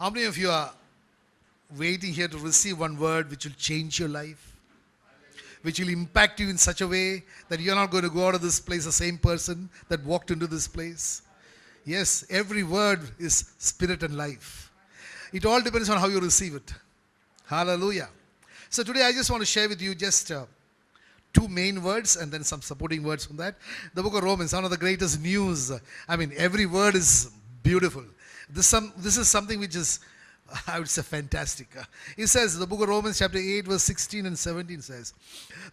How many of you are waiting here to receive one word which will change your life? Which will impact you in such a way that you're not going to go out of this place the same person that walked into this place? Yes, every word is spirit and life. It all depends on how you receive it. Hallelujah. So today I just want to share with you just two main words and then some supporting words from that. The book of Romans, one of the greatest news. I mean, every word is beautiful. This is something which is, I would say, fantastic. It says, the book of Romans chapter 8 verse 16 and 17 says,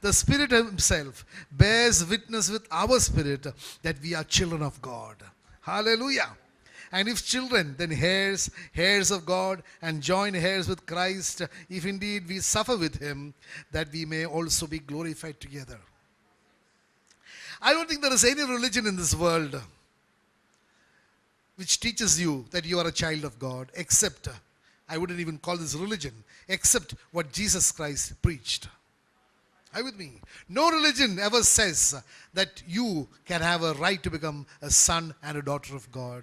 the Spirit himself bears witness with our spirit that we are children of God. Hallelujah. And if children, then heirs, heirs of God, and joint heirs with Christ, if indeed we suffer with him, that we may also be glorified together. I don't think there is any religion in this world which teaches you that you are a child of God, except, I wouldn't even call this religion, except what Jesus Christ preached. Are you with me? No religion ever says that you can have a right to become a son and a daughter of God.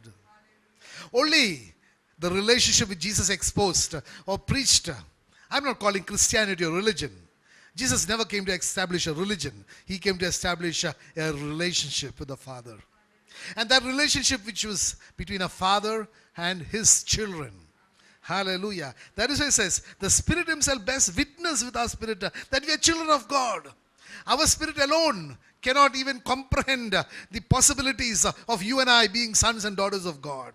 Only the relationship with Jesus exposed or preached. I'm not calling Christianity a religion. Jesus never came to establish a religion. He came to establish a relationship with the Father. And that relationship which was between a father and his children. Hallelujah. That is why it says, the Spirit himself bears witness with our spirit that we are children of God. Our spirit alone cannot even comprehend the possibilities of you and I being sons and daughters of God.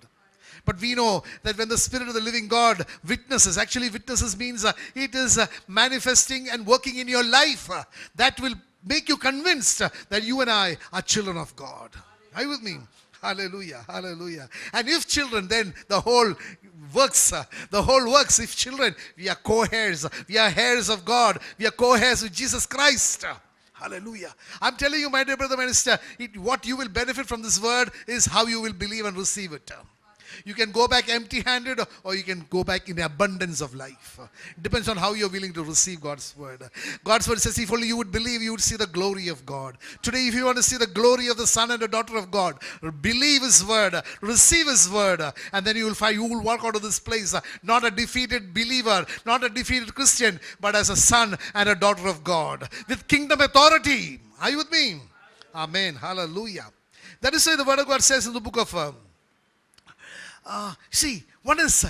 But we know that when the Spirit of the living God witnesses, actually witnesses means it is manifesting and working in your life. That will make you convinced that you and I are children of God. Are you with me? Hallelujah, hallelujah. And if children, then the whole works. If children, we are co-heirs. We are heirs of God. We are co-heirs with Jesus Christ. Hallelujah. I'm telling you, my dear brother, my sister, what you will benefit from this word is how you will believe and receive it. You can go back empty-handed or you can go back in abundance of life. It depends on how you're willing to receive God's word. God's word says if only you would believe, you would see the glory of God. Today, if you want to see the glory of the Son and the daughter of God, believe his word, receive his word, and then you will find you will walk out of this place not a defeated believer, not a defeated Christian, but as a son and a daughter of God with kingdom authority. Are you with me? Amen. Hallelujah. That is why the word of God says in the book of see, one is,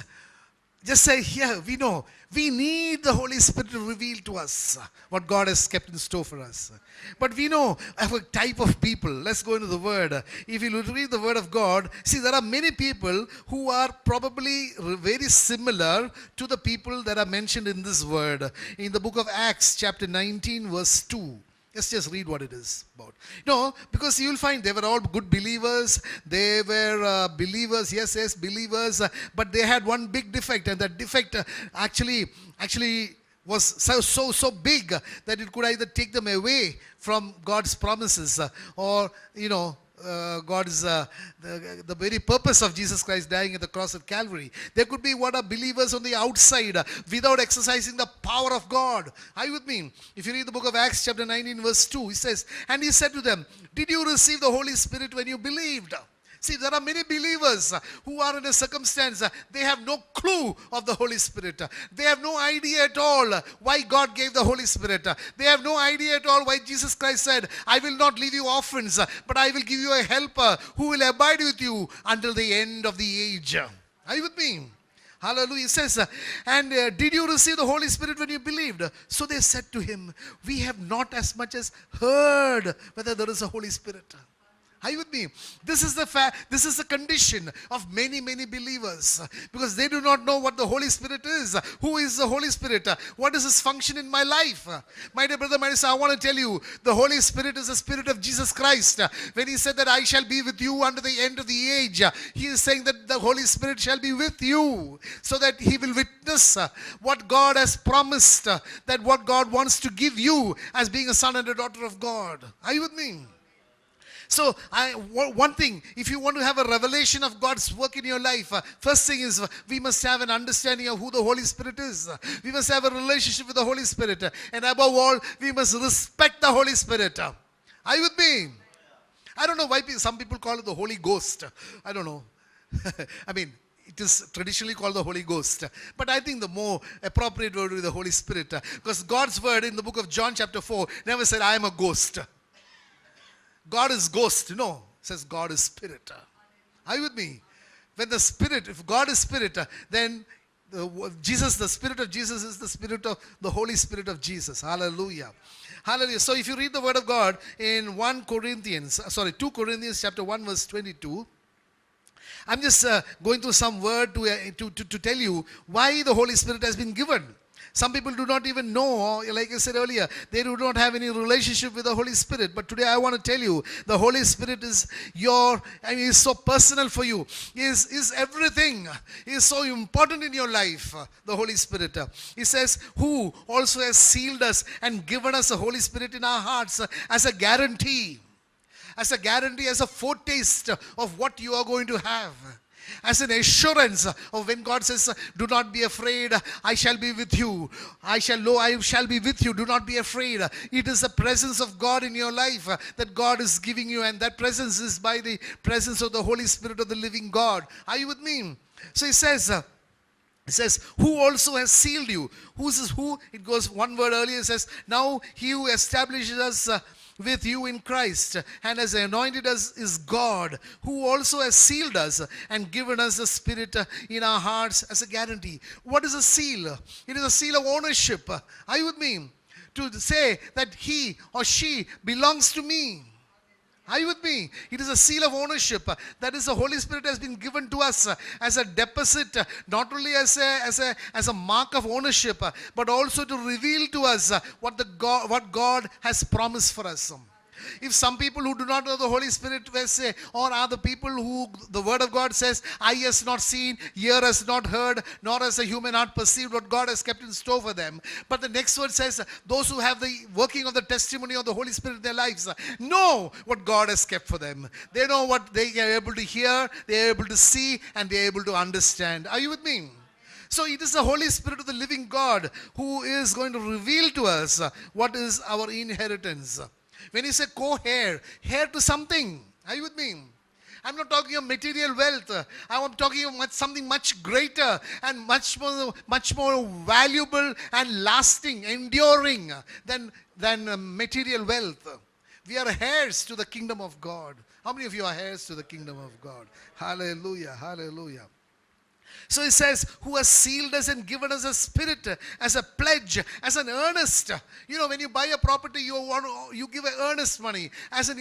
just say here, we know, we need the Holy Spirit to reveal to us what God has kept in store for us. But we know of a type of people. Let's go into the word. If you read the word of God, see, there are many people who are probably very similar to the people that are mentioned in this word. In the book of Acts, chapter 19, verse 2. Let's just read what it is about. No, because you will find they were all good believers. They were believers, yes, believers. But they had one big defect, and that defect actually was so big that it could either take them away from God's promises or, God's the very purpose of Jesus Christ dying at the cross at Calvary. There could be what are believers on the outside without exercising the power of God. Are you with me? If you read the book of Acts chapter 19 verse 2, he says, and he said to them, did you receive the Holy Spirit when you believed? See, there are many believers who are in a circumstance, they have no clue of the Holy Spirit. They have no idea at all why God gave the Holy Spirit. They have no idea at all why Jesus Christ said, I will not leave you orphans, but I will give you a helper who will abide with you until the end of the age. Are you with me? Hallelujah. It says, and did you receive the Holy Spirit when you believed? So they said to him, we have not as much as heard whether there is a Holy Spirit. Are you with me? This is the condition of many believers, because they do not know what the Holy Spirit is. Who is the Holy Spirit? What is his function in my life? My dear brother, my sister, I want to tell you, the Holy Spirit is the Spirit of Jesus Christ. When he said that I shall be with you unto the end of the age, he is saying that the Holy Spirit shall be with you, so that he will witness what God has promised, that what God wants to give you as being a son and a daughter of God. Are you with me? So, one thing, if you want to have a revelation of God's work in your life, first thing is we must have an understanding of who the Holy Spirit is. We must have a relationship with the Holy Spirit. And above all, we must respect the Holy Spirit. Are you with me? I don't know why some people call it the Holy Ghost. I don't know. I mean, it is traditionally called the Holy Ghost. But I think the more appropriate word would be the Holy Spirit. Because God's word in the book of John chapter 4 never said, I am a ghost. God is ghost. No. It says God is spirit. Are you with me? When the Spirit, if God is Spirit, then the Spirit of Jesus is the Spirit of the Holy Spirit of Jesus. Hallelujah. Hallelujah. So if you read the Word of God in 2 Corinthians chapter 1 verse 22, I'm just going through some word to tell you why the Holy Spirit has been given. Some people do not even know, like I said earlier, they do not have any relationship with the Holy Spirit. But today I want to tell you, the Holy Spirit is is so personal for you. He is everything. He is so important in your life, the Holy Spirit. He says, who also has sealed us and given us the Holy Spirit in our hearts as a guarantee. As a foretaste of what you are going to have. As an assurance of when God says, do not be afraid, I shall be with you. I shall be with you, do not be afraid. It is the presence of God in your life that God is giving you, and that presence is by the presence of the Holy Spirit of the living God. Are you with me? So he says, who also has sealed you? Whose is who? It goes one word earlier, it says, now he who establishes us with you in Christ and has anointed us is God, who also has sealed us and given us the Spirit in our hearts as a guarantee. What is a seal? It is a seal of ownership. Are you with me? To say that he or she belongs to me. Are you with me? It is a seal of ownership. That is, the Holy Spirit has been given to us as a deposit, not only as a mark of ownership, but also to reveal to us what God has promised for us. If some people who do not know the Holy Spirit will say, or are the people who the Word of God says, eye has not seen, ear has not heard, nor has a human heart perceived what God has kept in store for them. But the next word says, those who have the working of the testimony of the Holy Spirit in their lives know what God has kept for them. They know what they are able to hear, they are able to see, and they are able to understand. Are you with me? So it is the Holy Spirit of the living God who is going to reveal to us what is our inheritance. When you say co-heir, heir to something. Are you with me? I'm not talking of material wealth. I'm talking of something much greater and much more valuable and lasting, enduring than material wealth. We are heirs to the kingdom of God. How many of you are heirs to the kingdom of God? Hallelujah, hallelujah. So he says, who has sealed us and given us a Spirit as a pledge, as an earnest. You know, when you buy a property, you give an earnest money as an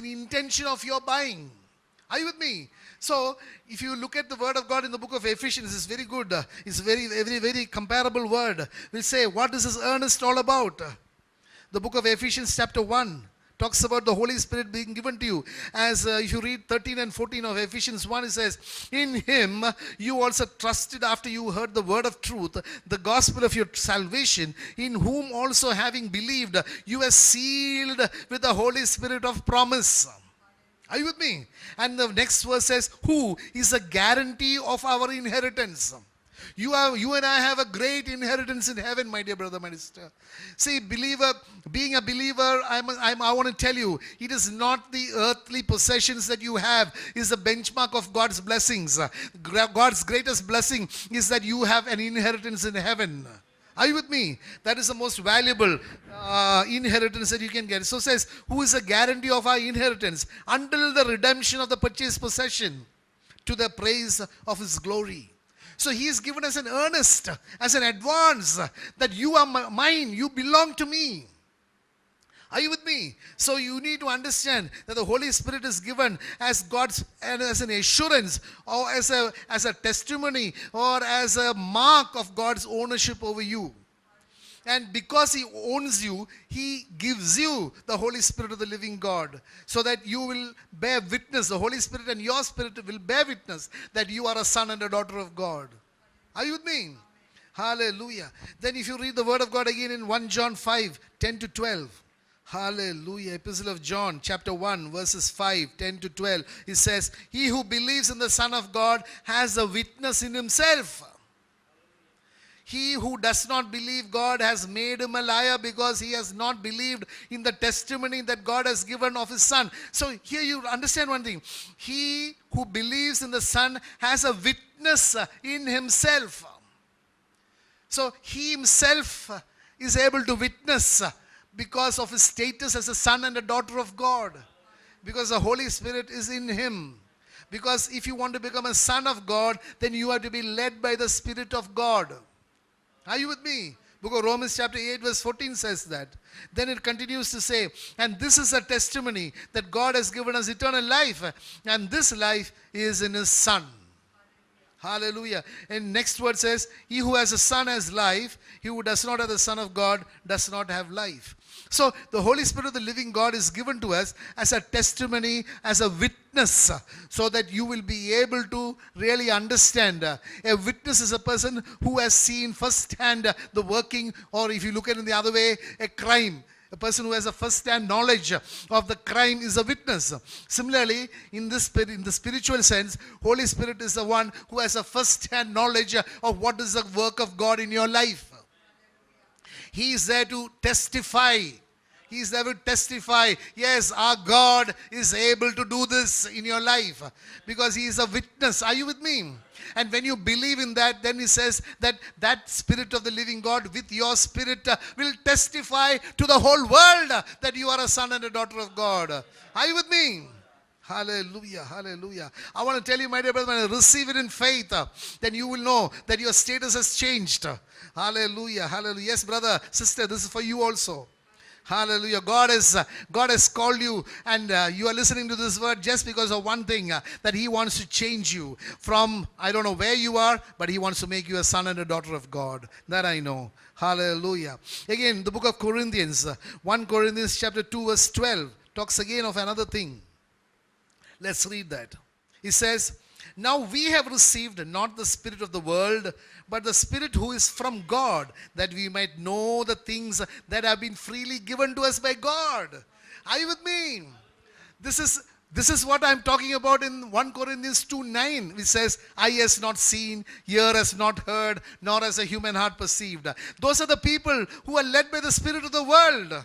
intention of your buying. Are you with me? So, if you look at the word of God in the book of Ephesians, it's very good. It's very, very, very comparable word. We'll say, what is this earnest all about? The book of Ephesians chapter 1. Talks about the Holy Spirit being given to you. As if you read 13 and 14 of Ephesians 1, it says, in him you also trusted after you heard the word of truth, the gospel of your salvation, in whom also having believed, you are sealed with the Holy Spirit of promise. Are you with me? And the next verse says, who is a guarantee of our inheritance. You and I have a great inheritance in heaven, my dear brother, my sister. See, being a believer, I want to tell you, it is not the earthly possessions that you have is the benchmark of God's blessings. God's greatest blessing is that you have an inheritance in heaven. Are you with me? That is the most valuable inheritance that you can get. So it says, who is a guarantee of our inheritance until the redemption of the purchased possession to the praise of his glory. So he has given us an earnest, as an advance, that you are mine, you belong to me. Are you with me? So you need to understand that the Holy Spirit is given as as an assurance, or as a testimony, or as a mark of God's ownership over you. And because he owns you, he gives you the Holy Spirit of the living God, so that you will bear witness. The Holy Spirit and your spirit will bear witness that you are a son and a daughter of God. Are you with me? Hallelujah. Then if you read the word of God again in 1 John 5, 10 to 12. Hallelujah. Epistle of John, chapter 1, verses 5, 10 to 12. It says, he who believes in the Son of God has a witness in himself. He who does not believe God has made him a liar, because he has not believed in the testimony that God has given of his Son. So here you understand one thing. He who believes in the Son has a witness in himself. So he himself is able to witness because of his status as a son and a daughter of God. Because the Holy Spirit is in him. Because if you want to become a son of God, then you have to be led by the Spirit of God. Are you with me? Book of Romans chapter 8 verse 14 says that. Then it continues to say, and this is a testimony that God has given us eternal life, and this life is in his Son. Hallelujah. And next word says, he who has a son has life. He who does not have the Son of God does not have life. So the Holy Spirit of the living God is given to us as a testimony, as a witness, so that you will be able to really understand. A witness is a person who has seen firsthand the working, or if you look at it in the other way, a crime. A person who has a first-hand knowledge of the crime is a witness. Similarly, in the spiritual sense, Holy Spirit is the one who has a first-hand knowledge of what is the work of God in your life. He is there to testify. He is there to testify. Yes, our God is able to do this in your life, because he is a witness. Are you with me? And when you believe in that, then he says that that Spirit of the living God with your spirit will testify to the whole world that you are a son and a daughter of God. Are you with me? Hallelujah, hallelujah. I want to tell you, my dear brother, when you receive it in faith, then you will know that your status has changed. Hallelujah, hallelujah. Yes, brother, sister, this is for you also. Hallelujah. God has called you, and you are listening to this word just because of one thing, that he wants to change you from, I don't know where you are, but he wants to make you a son and a daughter of God. That I know. Hallelujah. Again, the book of Corinthians, 1 Corinthians chapter 2 verse 12 talks again of another thing. Let's read that. He says, now we have received not the spirit of the world, but the Spirit who is from God, that we might know the things that have been freely given to us by God. Are you with me? This is what I'm talking about in 1 Corinthians 2:9, which says, eye has not seen, ear has not heard, nor has a human heart perceived. Those are the people who are led by the spirit of the world.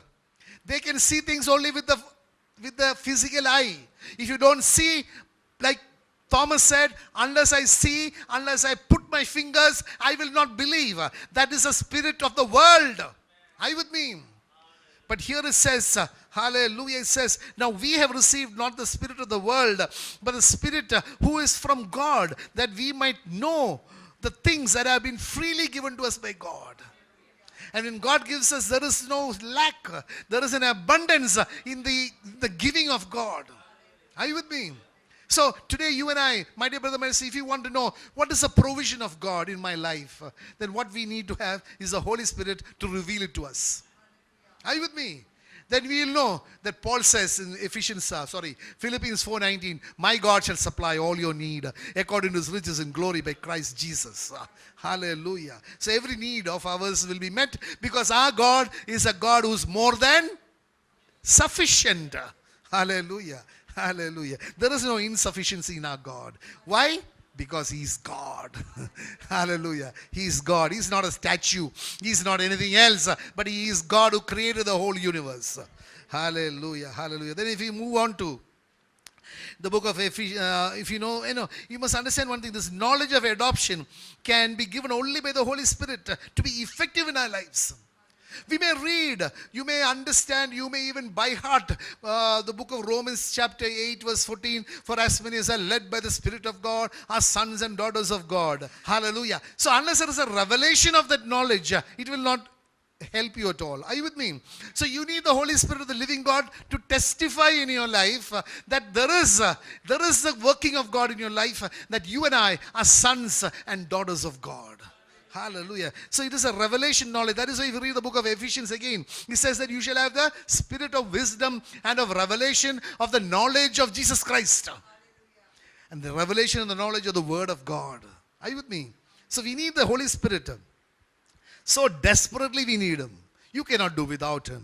They can see things only with the physical eye. If you don't see, like Thomas said, unless I see, unless I put my fingers, I will not believe. That is the spirit of the world. Are you with me? But here it says, hallelujah, it says, now we have received not the spirit of the world, but the Spirit who is from God, that we might know the things that have been freely given to us by God. And when God gives us, there is no lack. There is an abundance in the giving of God. Are you with me? So today you and I, my dear brother, my sister, if you want to know what is the provision of God in my life, then what we need to have is the Holy Spirit to reveal it to us. Are you with me? Then we will know that Paul says in Philippians 4:19, my God shall supply all your need according to his riches in glory by Christ Jesus. Hallelujah. So every need of ours will be met, because our God is a God who is more than sufficient. Hallelujah. Hallelujah. There is no insufficiency in our God. Why? Because he's God. Hallelujah. He's God. He's not a statue. He's not anything else. But he is God who created the whole universe. Hallelujah. Hallelujah. Then if we move on to the book of Ephesians, if you know, you must understand one thing. This knowledge of adoption can be given only by the Holy Spirit to be effective in our lives. We may read, you may understand, you may even by heart the book of Romans chapter 8 verse 14, for as many as are led by the Spirit of God are sons and daughters of God. Hallelujah. So unless there is a revelation of that knowledge, it will not help you at all. Are you with me? So you need the Holy Spirit of the living God to testify in your life that there is the working of God in your life, that you and I are sons and daughters of God. Hallelujah. So it is a revelation knowledge. That is why if you read the book of Ephesians again, it says that you shall have the spirit of wisdom and of revelation of the knowledge of Jesus Christ. And the revelation and the knowledge of the Word of God. Are you with me? So we need the Holy Spirit. So desperately we need him. You cannot do without him.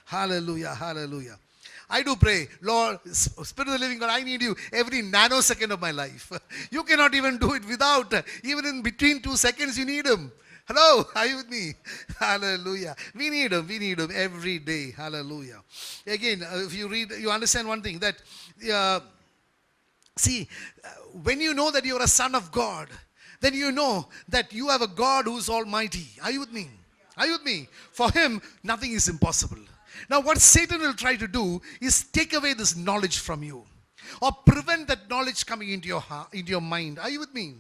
Hallelujah. Hallelujah. I do pray, Lord, Spirit of the living God, I need you every nanosecond of my life. You cannot even do it without. Even in between 2 seconds, you need him. Hello, are you with me? Hallelujah. We need him. We need him every day. Hallelujah. Again, if you read, you understand one thing that, uh, see, when you know that you are a son of God, then you know that you have a God who is almighty. Are you with me? Are you with me? For him, nothing is impossible. Now, what Satan will try to do is take away this knowledge from you, or prevent that knowledge coming into your heart, into your mind. Are you with me?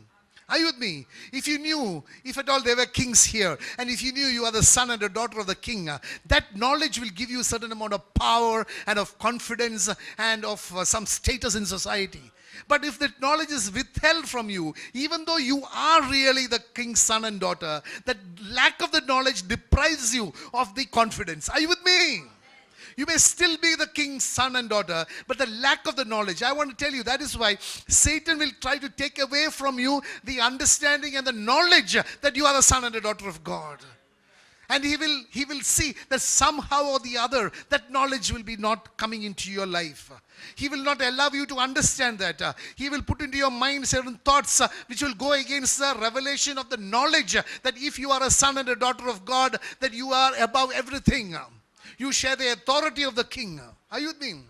Are you with me? If you knew, if at all there were kings here, and if you knew you are the son and the daughter of the king, that knowledge will give you a certain amount of power and of confidence and of some status in society. But if that knowledge is withheld from you, even though you are really the king's son and daughter, that lack of the knowledge deprives you of the confidence. Are you with me? You may still be the king's son and daughter, but the lack of the knowledge, I want to tell you, that is why Satan will try to take away from you the understanding and the knowledge that you are the son and the daughter of God. And he will see that somehow or the other, that knowledge will be not coming into your life. He will not allow you to understand that. He will put into your mind certain thoughts which will go against the revelation of the knowledge that if you are a son and a daughter of God, that you are above everything. You share the authority of the king. Are you with me?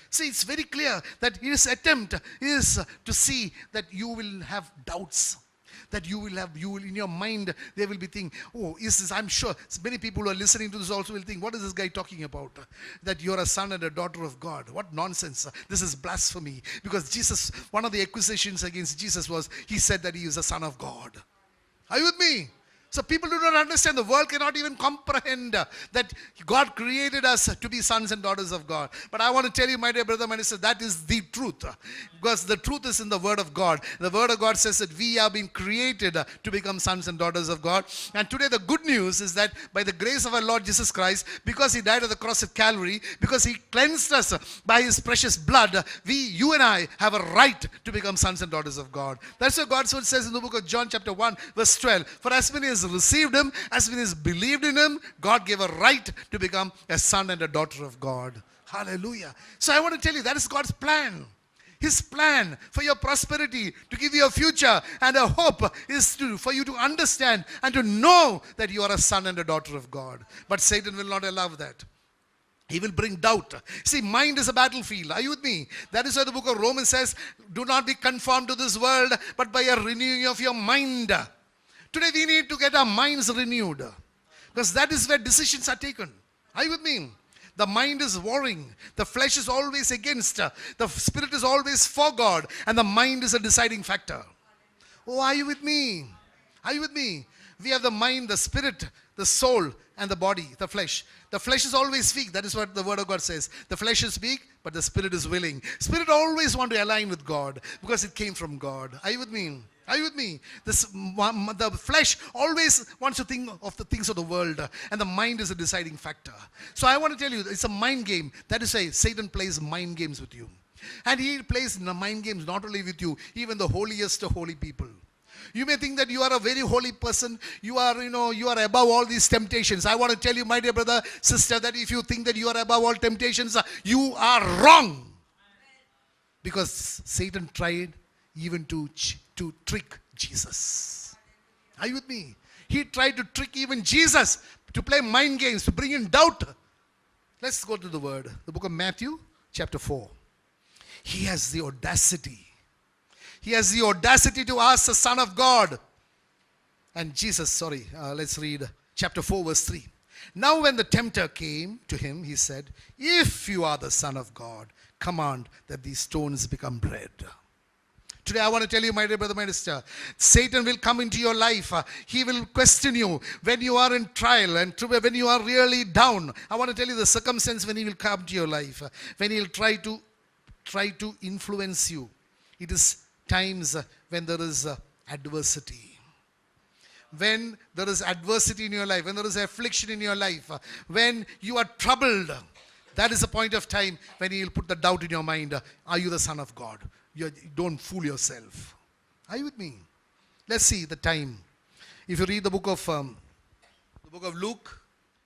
See, it's very clear that his attempt is to see that you will have doubts. That you will in your mind, there will be thinking, oh, is this, I'm sure many people who are listening to this also will think, what is this guy talking about? That you're a son and a daughter of God. What nonsense. This is blasphemy. Because Jesus, one of the accusations against Jesus was, he said that he is a son of God. Are you with me? So people do not understand. The world cannot even comprehend that God created us to be sons and daughters of God. But I want to tell you, my dear brother, my sister, that is the truth. Because the truth is in the Word of God. The Word of God says that we have been created to become sons and daughters of God. And today the good news is that by the grace of our Lord Jesus Christ, because He died on the cross at Calvary, because He cleansed us by His precious blood, you and I have a right to become sons and daughters of God. That's what God's word says in the book of John chapter 1 verse 12. For as many as received Him, as many as believed in Him, God gave a right to become a son and a daughter of God. Hallelujah. So I want to tell you, that is God's plan. His plan for your prosperity, to give you a future and a hope, is for you to understand and to know that you are a son and a daughter of God. But Satan will not allow that. He will bring doubt. See, mind is a battlefield. Are you with me? That is why the book of Romans says, do not be conformed to this world, but by a renewing of your mind. Today we need to get our minds renewed, because that is where decisions are taken. Are you with me? The mind is warring. The flesh is always against. The spirit is always for God. And the mind is a deciding factor. Oh, are you with me? Are you with me? We have the mind, the spirit, the soul, and the body, the flesh. The flesh is always weak. That is what the Word of God says. The flesh is weak, but the spirit is willing. Spirit always want to align with God because it came from God. Are you with me? Are you with me? The flesh always wants to think of the things of the world, and the mind is a deciding factor. So I want to tell you, it's a mind game. That is why Satan plays mind games with you. And he plays mind games not only with you, even the holiest of holy people. You may think that you are a very holy person. You are above all these temptations. I want to tell you, my dear brother, sister, that if you think that you are above all temptations, you are wrong. Because Satan tried even to trick Jesus. Are you with me? He tried to trick even Jesus, to play mind games, to bring in doubt. Let's go to the word. The book of Matthew, chapter 4. He has the audacity. He has the audacity to ask the Son of God. And Jesus, let's read chapter 4, verse 3. Now when the tempter came to him, he said, if you are the Son of God, command that these stones become bread. Today I want to tell you, my dear brother, my sister, Satan will come into your life. He will question you when you are in trial and when you are really down. I want to tell you the circumstance when he will come to your life. When he will try to influence you. It is times when there is adversity. When there is adversity in your life, when there is affliction in your life, when you are troubled, that is the point of time when he will put the doubt in your mind. Are you the Son of God? Don't fool yourself. Are you with me? Let's see the time. If you read the book of Luke,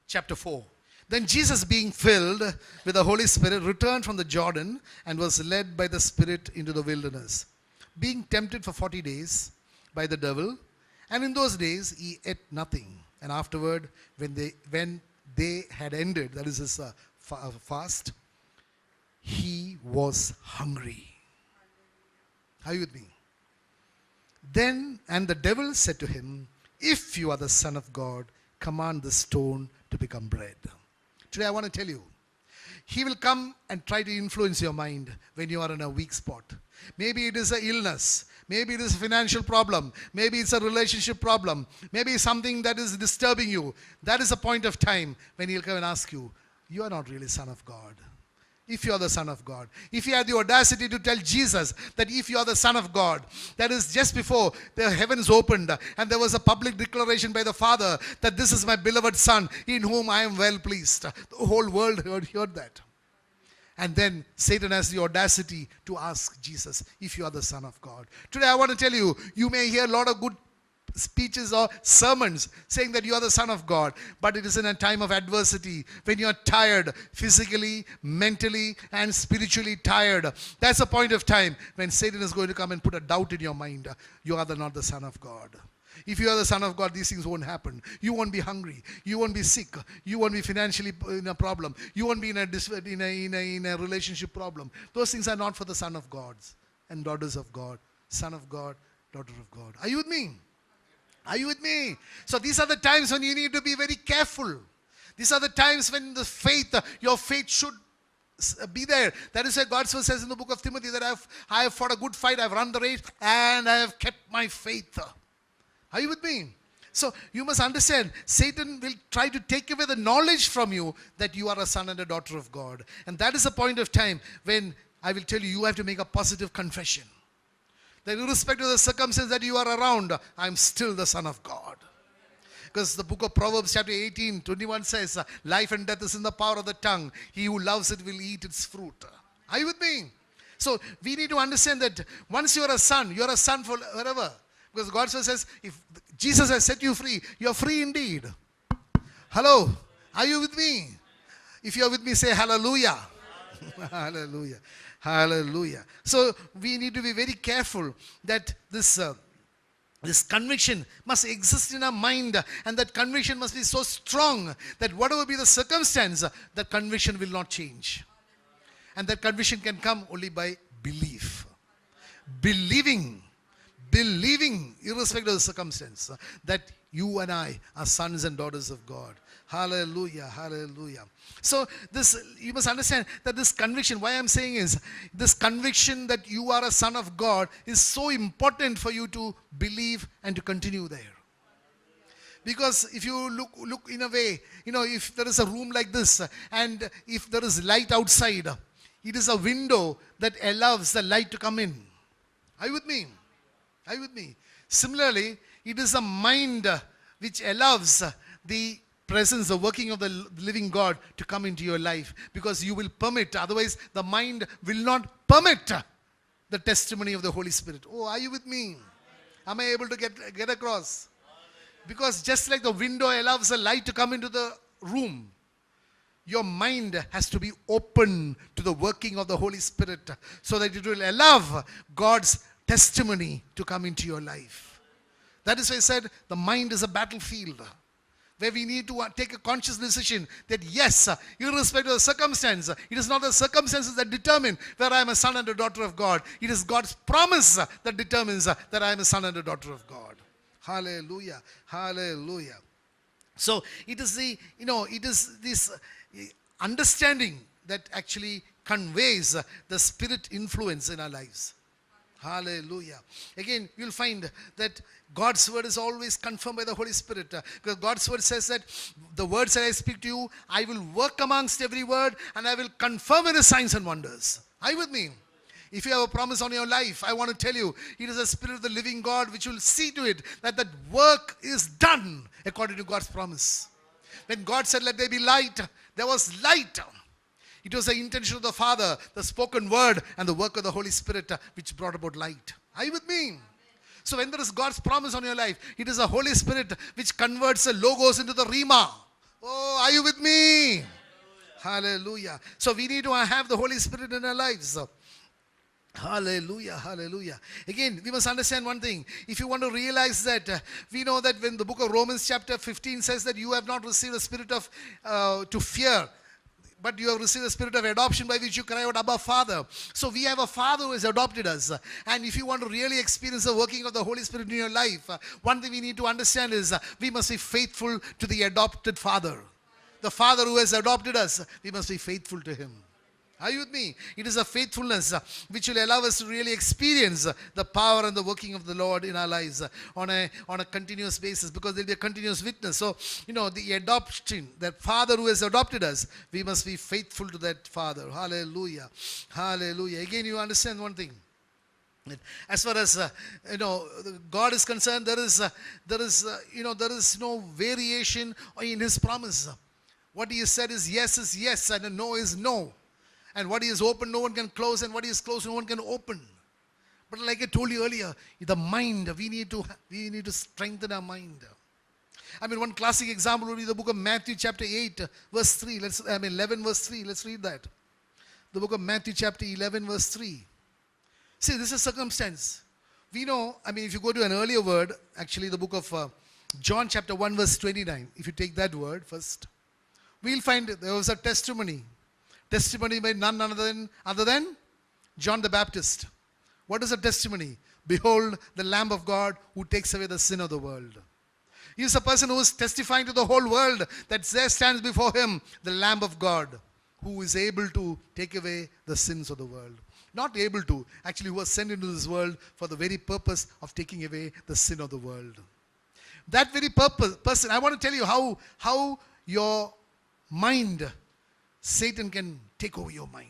chapter 4. Then Jesus, being filled with the Holy Spirit, returned from the Jordan and was led by the Spirit into the wilderness, being tempted for 40 days by the devil. And in those days, he ate nothing. And afterward, when they had ended, that is his fast, he was hungry. Are you with me? Then, and the devil said to him, if you are the Son of God, command the stone to become bread. Today I want to tell you, he will come and try to influence your mind when you are in a weak spot. Maybe it is an illness. Maybe it is a financial problem. Maybe it's a relationship problem. Maybe something that is disturbing you. That is a point of time when he'll come and ask you, you are not really Son of God. If you are the Son of God. If you have the audacity to tell Jesus that if you are the Son of God, that is just before the heavens opened and there was a public declaration by the Father that this is my beloved Son in whom I am well pleased. The whole world heard that. And then Satan has the audacity to ask Jesus if you are the Son of God. Today I want to tell you, you may hear a lot of good speeches or sermons saying that you are the Son of God, but it is in a time of adversity when you are tired, physically, mentally and spiritually tired. That's a point of time when Satan is going to come and put a doubt in your mind. You are not the Son of God. If you are the Son of God, these things won't happen. You won't be hungry. You won't be sick. You won't be financially in a problem. You won't be in a relationship problem. Those things are not for the Son of God and daughters of God. Son of God, daughter of God. Are you with me? Are you with me? So these are the times when you need to be very careful. These are the times when the faith, your faith should be there. That is why God's word says in the book of Timothy that I have fought a good fight, I have run the race, and I have kept my faith. Are you with me? So you must understand, Satan will try to take away the knowledge from you that you are a son and a daughter of God. And that is a point of time when I will tell you, you have to make a positive confession. That irrespective of the circumstance that you are around, I am still the Son of God. Because the book of Proverbs chapter 18:21 says, life and death is in the power of the tongue. He who loves it will eat its fruit. Are you with me? So we need to understand that once you are a son forever. Because God's word says, if Jesus has set you free, you are free indeed. Hello? Are you with me? If you are with me, say hallelujah. Hallelujah. Hallelujah. So we need to be very careful that this conviction must exist in our mind, and that conviction must be so strong that whatever be the circumstance, that conviction will not change. And that conviction can come only by belief. Believing, irrespective of the circumstance, that you and I are sons and daughters of God. Hallelujah, hallelujah. So this, you must understand that this conviction, why I'm saying is, this conviction that you are a son of God is so important for you to believe and to continue there. Because if you look in a way, if there is a room like this and if there is light outside, it is a window that allows the light to come in. Are you with me? Are you with me? Similarly, it is a mind which allows the presence, the working of the living God to come into your life, because you will permit, otherwise the mind will not permit the testimony of the Holy Spirit. Oh, are you with me? Am I able to get across? Because just like the window allows the light to come into the room, your mind has to be open to the working of the Holy Spirit so that it will allow God's testimony to come into your life. That is why I said the mind is a battlefield where we need to take a conscious decision that yes, irrespective of the circumstance, it is not the circumstances that determine whether I am a son and a daughter of God. It is God's promise that determines that I am a son and a daughter of God. Hallelujah. Hallelujah. So it is this understanding that actually conveys the spirit influence in our lives. Hallelujah. Again, you'll find that God's word is always confirmed by the Holy Spirit. Because God's word says that the words that I speak to you, I will work amongst every word and I will confirm it as signs and wonders. Are you with me? If you have a promise on your life, I want to tell you, it is the Spirit of the living God which will see to it that that work is done according to God's promise. When God said, let there be light, there was light. It was the intention of the Father, the spoken word, and the work of the Holy Spirit which brought about light. Are you with me? So when there is God's promise on your life, it is the Holy Spirit which converts the logos into the rhema. Oh, are you with me? Hallelujah. So we need to have the Holy Spirit in our lives. Hallelujah, hallelujah. Again, we must understand one thing. If you want to realize that, we know that when the book of Romans chapter 15 says that you have not received a spirit of to fear, but you have received a spirit of adoption by which you cry out, Abba, Father. So we have a Father who has adopted us. And if you want to really experience the working of the Holy Spirit in your life, one thing we need to understand is we must be faithful to the adopted Father. The Father who has adopted us, we must be faithful to Him. Are you with me? It is a faithfulness which will allow us to really experience the power and the working of the Lord in our lives on a continuous basis, because there will be a continuous witness. So, the adoption, that Father who has adopted us, we must be faithful to that Father. Hallelujah. Hallelujah. Again, you understand one thing. As far as God is concerned, there is no variation in His promise. What He has said is yes, and no is no. And what He has opened, no one can close, and what He has closed, no one can open. But like I told you earlier, the mind, we need to strengthen our mind. I mean, one classic example would be the book of Matthew chapter 8, verse 3. 11 verse 3. Let's read that. The book of Matthew chapter 11 verse 3. See, this is circumstance. We know, if you go to an earlier word, actually the book of John chapter 1 verse 29. If you take that word first, we'll find there was a testimony by none other than John the Baptist. What is a testimony? Behold, the Lamb of God who takes away the sin of the world. He is a person who is testifying to the whole world that there stands before him the Lamb of God who is able to take away the sins of the world. Not able to, actually who was sent into this world for the very purpose of taking away the sin of the world. That very person, I want to tell you how your mind, Satan can take over your mind.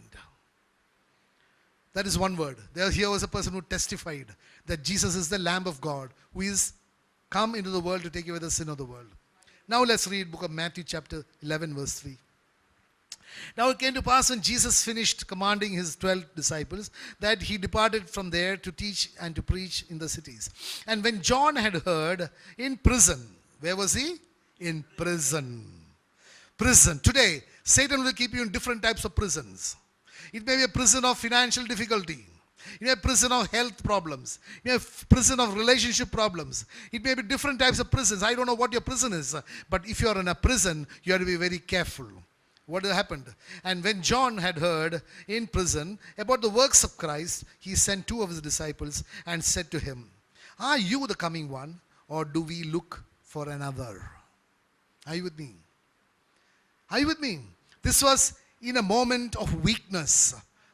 That is one word. Here was a person who testified that Jesus is the Lamb of God who is come into the world to take away the sin of the world. Now let's read book of Matthew chapter 11 verse 3. Now it came to pass when Jesus finished commanding his 12 disciples that he departed from there to teach and to preach in the cities. And when John had heard in prison, where was he? In prison. Prison. Today, Satan will keep you in different types of prisons. It may be a prison of financial difficulty. It may be a prison of health problems. It may be a prison of relationship problems. It may be different types of prisons. I don't know what your prison is. But if you are in a prison, you have to be very careful. What happened? And when John had heard in prison about the works of Christ, he sent 2 of his disciples and said to him, Are you the coming one, or do we look for another? Are you with me? Are you with me? This was in a moment of weakness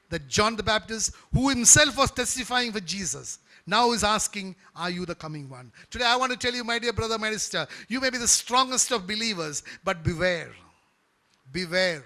that John the Baptist, who himself was testifying for Jesus, now is asking, are you the coming one? Today I want to tell you, my dear brother, my sister, you may be the strongest of believers, but beware. Beware.